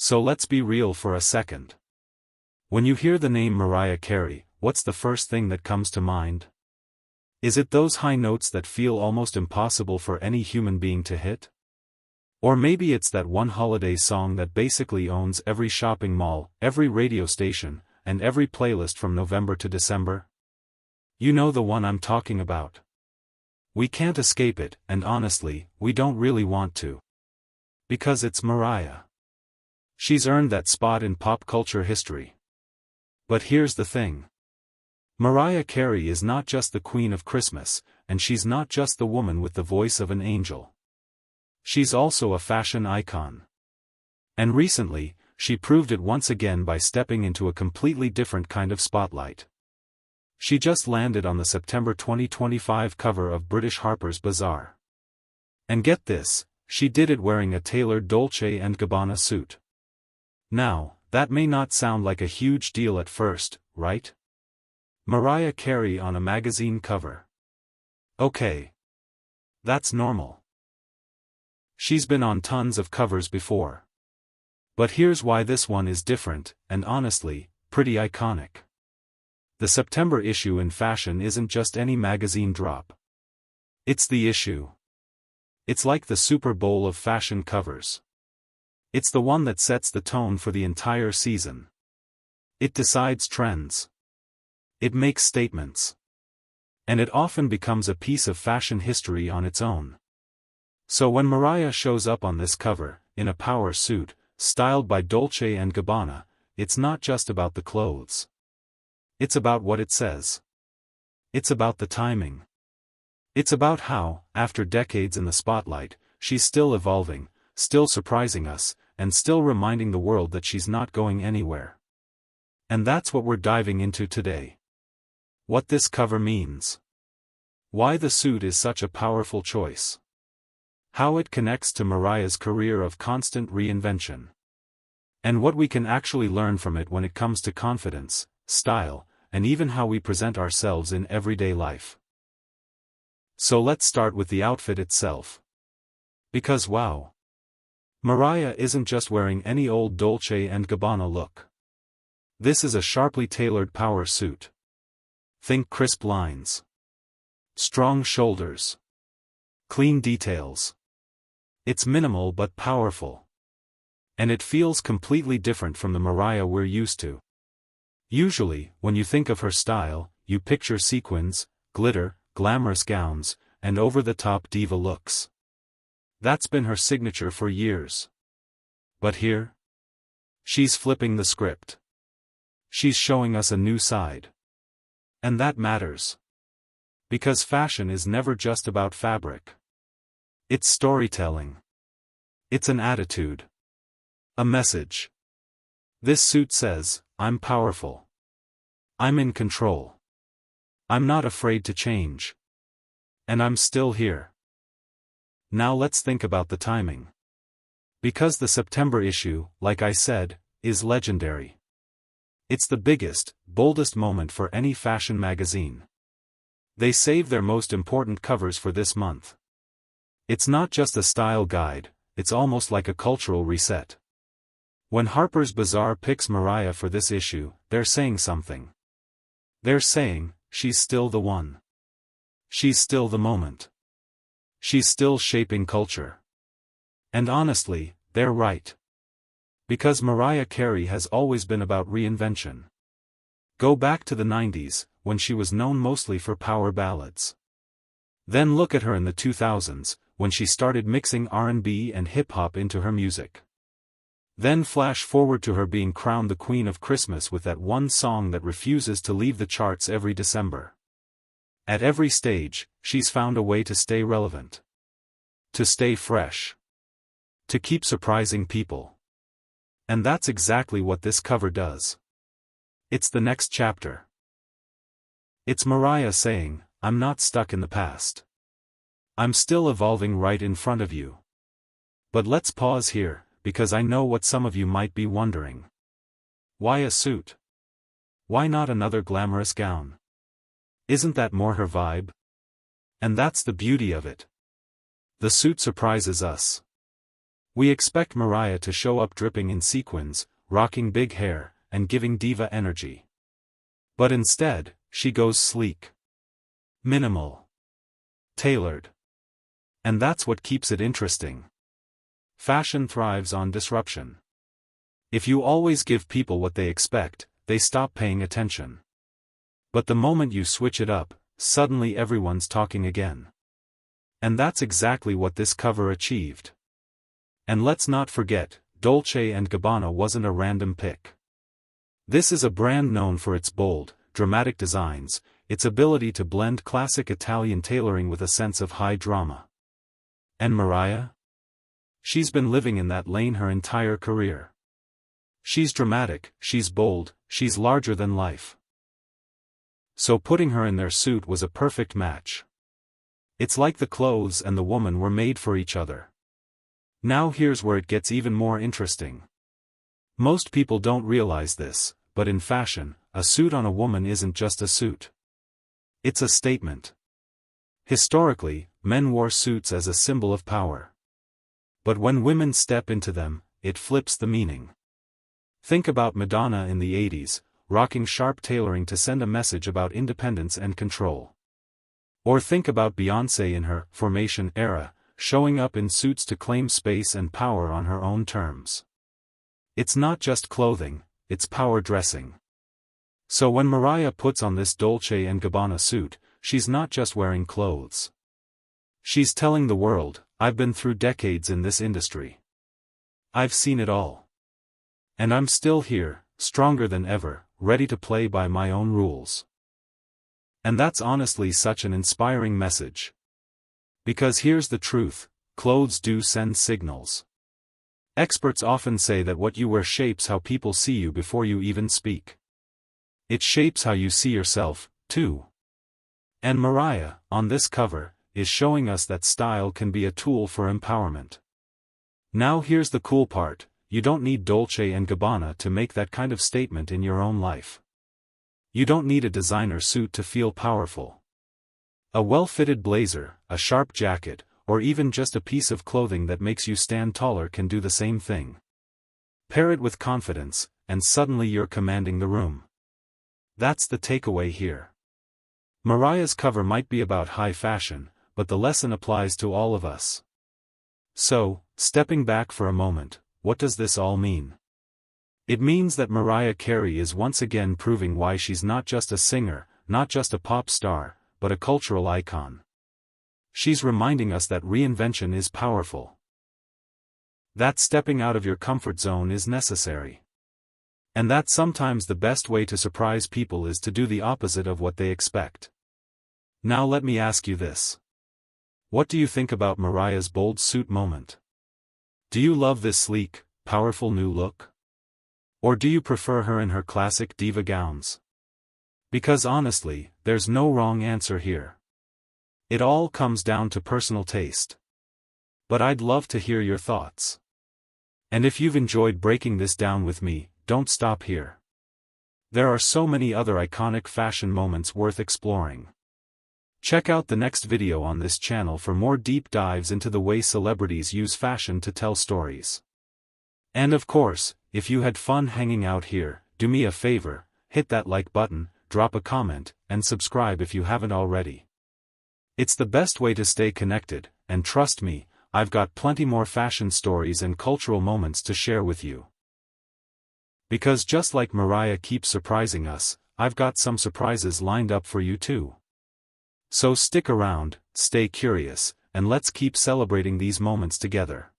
So let's be real for a second. When you hear the name Mariah Carey, what's the first thing that comes to mind? Is it those high notes that feel almost impossible for any human being to hit? Or maybe it's that one holiday song that basically owns every shopping mall, every radio station, and every playlist from November to December? You know the one I'm talking about. We can't escape it, and honestly, we don't really want to. Because it's Mariah. She's earned that spot in pop culture history. But here's the thing. Mariah Carey is not just the Queen of Christmas, and she's not just the woman with the voice of an angel. She's also a fashion icon. And recently, she proved it once again by stepping into a completely different kind of spotlight. She just landed on the September 2025 cover of British Harper's Bazaar. And get this, she did it wearing a tailored Dolce Gabbana suit. Now, that may not sound like a huge deal at first, right? Mariah Carey on a magazine cover. Okay. That's normal. She's been on tons of covers before. But here's why this one is different, and honestly, pretty iconic. The September issue in fashion isn't just any magazine drop. It's the issue. It's like the Super Bowl of fashion covers. It's the one that sets the tone for the entire season. It decides trends. It makes statements. And it often becomes a piece of fashion history on its own. So when Mariah shows up on this cover, in a power suit, styled by Dolce & Gabbana, it's not just about the clothes. It's about what it says. It's about the timing. It's about how, after decades in the spotlight, she's still evolving, still surprising us, and still reminding the world that she's not going anywhere. And that's what we're diving into today. What this cover means. Why the suit is such a powerful choice. How it connects to Mariah's career of constant reinvention. And what we can actually learn from it when it comes to confidence, style, and even how we present ourselves in everyday life. So let's start with the outfit itself. Because wow. Mariah isn't just wearing any old Dolce & Gabbana look. This is a sharply tailored power suit. Think crisp lines. Strong shoulders. Clean details. It's minimal but powerful. And it feels completely different from the Mariah we're used to. Usually, when you think of her style, you picture sequins, glitter, glamorous gowns, and over-the-top diva looks. That's been her signature for years. But here? She's flipping the script. She's showing us a new side. And that matters. Because fashion is never just about fabric. It's storytelling. It's an attitude. A message. This suit says, I'm powerful. I'm in control. I'm not afraid to change. And I'm still here. Now let's think about the timing. Because the September issue, like I said, is legendary. It's the biggest, boldest moment for any fashion magazine. They save their most important covers for this month. It's not just a style guide, it's almost like a cultural reset. When Harper's Bazaar picks Mariah for this issue, they're saying something. They're saying, she's still the one. She's still the moment. She's still shaping culture. And honestly, they're right. Because Mariah Carey has always been about reinvention. Go back to the 90s, when she was known mostly for power ballads. Then look at her in the 2000s, when she started mixing R&B and hip-hop into her music. Then flash forward to her being crowned the Queen of Christmas with that one song that refuses to leave the charts every December. At every stage, she's found a way to stay relevant. To stay fresh. To keep surprising people. And that's exactly what this cover does. It's the next chapter. It's Mariah saying, I'm not stuck in the past. I'm still evolving right in front of you. But let's pause here, because I know what some of you might be wondering. Why a suit? Why not another glamorous gown? Isn't that more her vibe? And that's the beauty of it. The suit surprises us. We expect Mariah to show up dripping in sequins, rocking big hair, and giving diva energy. But instead, she goes sleek, minimal, tailored. And that's what keeps it interesting. Fashion thrives on disruption. If you always give people what they expect, they stop paying attention. But the moment you switch it up, suddenly everyone's talking again. And that's exactly what this cover achieved. And let's not forget, Dolce & Gabbana wasn't a random pick. This is a brand known for its bold, dramatic designs, its ability to blend classic Italian tailoring with a sense of high drama. And Mariah? She's been living in that lane her entire career. She's dramatic, she's bold, she's larger than life. So putting her in their suit was a perfect match. It's like the clothes and the woman were made for each other. Now here's where it gets even more interesting. Most people don't realize this, but in fashion, a suit on a woman isn't just a suit. It's a statement. Historically, men wore suits as a symbol of power. But when women step into them, it flips the meaning. Think about Madonna in the 80s, rocking sharp tailoring to send a message about independence and control. Or think about Beyoncé in her Formation era, showing up in suits to claim space and power on her own terms. It's not just clothing, it's power dressing. So when Mariah puts on this Dolce & Gabbana suit, she's not just wearing clothes. She's telling the world, I've been through decades in this industry. I've seen it all. And I'm still here, stronger than ever, ready to play by my own rules. And that's honestly such an inspiring message. Because here's the truth, clothes do send signals. Experts often say that what you wear shapes how people see you before you even speak. It shapes how you see yourself, too. And Mariah, on this cover, is showing us that style can be a tool for empowerment. Now here's the cool part, you don't need Dolce & Gabbana to make that kind of statement in your own life. You don't need a designer suit to feel powerful. A well-fitted blazer, a sharp jacket, or even just a piece of clothing that makes you stand taller can do the same thing. Pair it with confidence, and suddenly you're commanding the room. That's the takeaway here. Mariah's cover might be about high fashion, but the lesson applies to all of us. So, stepping back for a moment, what does this all mean? It means that Mariah Carey is once again proving why she's not just a singer, not just a pop star, but a cultural icon. She's reminding us that reinvention is powerful. That stepping out of your comfort zone is necessary. And that sometimes the best way to surprise people is to do the opposite of what they expect. Now let me ask you this. What do you think about Mariah's bold suit moment? Do you love this sleek, powerful new look? Or do you prefer her in her classic diva gowns? Because honestly, there's no wrong answer here. It all comes down to personal taste. But I'd love to hear your thoughts. And if you've enjoyed breaking this down with me, don't stop here. There are so many other iconic fashion moments worth exploring. Check out the next video on this channel for more deep dives into the way celebrities use fashion to tell stories. And of course, if you had fun hanging out here, do me a favor, hit that like button, drop a comment, and subscribe if you haven't already. It's the best way to stay connected, and trust me, I've got plenty more fashion stories and cultural moments to share with you. Because just like Mariah keeps surprising us, I've got some surprises lined up for you too. So stick around, stay curious, and let's keep celebrating these moments together.